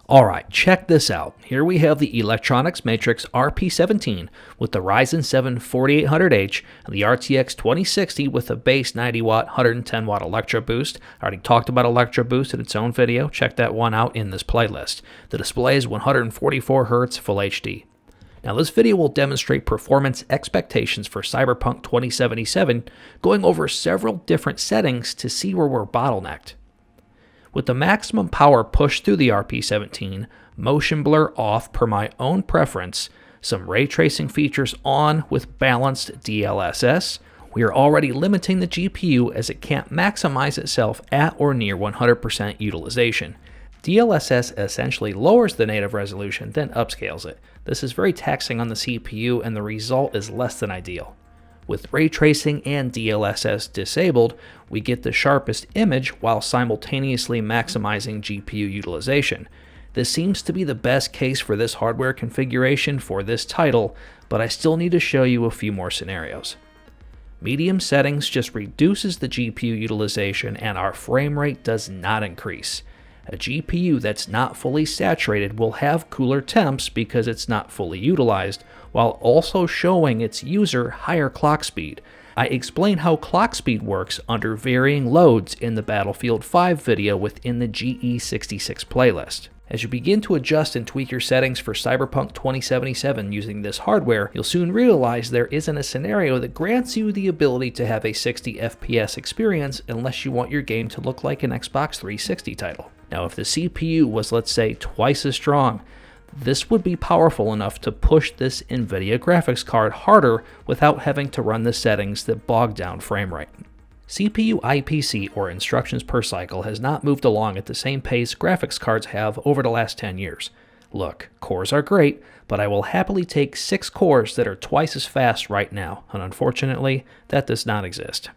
Alright, check this out. Here we have the Electronics Matrix RP-17 with the Ryzen 7 4800H and the RTX 2060 with a base 90 watt, 110 watt Electro Boost. I already talked about Electro Boost in its own video. Check that one out in this playlist. The display is 144Hz Full HD. Now this video will demonstrate performance expectations for Cyberpunk 2077, going over several different settings to see where we're bottlenecked. With the maximum power pushed through the RP-17, motion blur off per my own preference, some ray tracing features on with balanced DLSS, we are already limiting the GPU as it can't maximize itself at or near 100% utilization. DLSS essentially lowers the native resolution, then upscales it. This is very taxing on the CPU and the result is less than ideal. With ray tracing and DLSS disabled, we get the sharpest image while simultaneously maximizing GPU utilization. This seems to be the best case for this hardware configuration for this title, but I still need to show you a few more scenarios. Medium settings just reduces the GPU utilization and our frame rate does not increase. A GPU that's not fully saturated will have cooler temps because it's not fully utilized, while also showing its user higher clock speed. I explain how clock speed works under varying loads in the Battlefield 5 video within the GE66 playlist. As you begin to adjust and tweak your settings for Cyberpunk 2077 using this hardware, you'll soon realize there isn't a scenario that grants you the ability to have a 60 FPS experience unless you want your game to look like an Xbox 360 title. Now, if the CPU was, let's say, twice as strong, this would be powerful enough to push this NVIDIA graphics card harder without having to run the settings that bog down frame rate. CPU IPC, or instructions per cycle, has not moved along at the same pace graphics cards have over the last 10 years. Look, cores are great, but I will happily take 6 cores that are twice as fast right now, and unfortunately, that does not exist.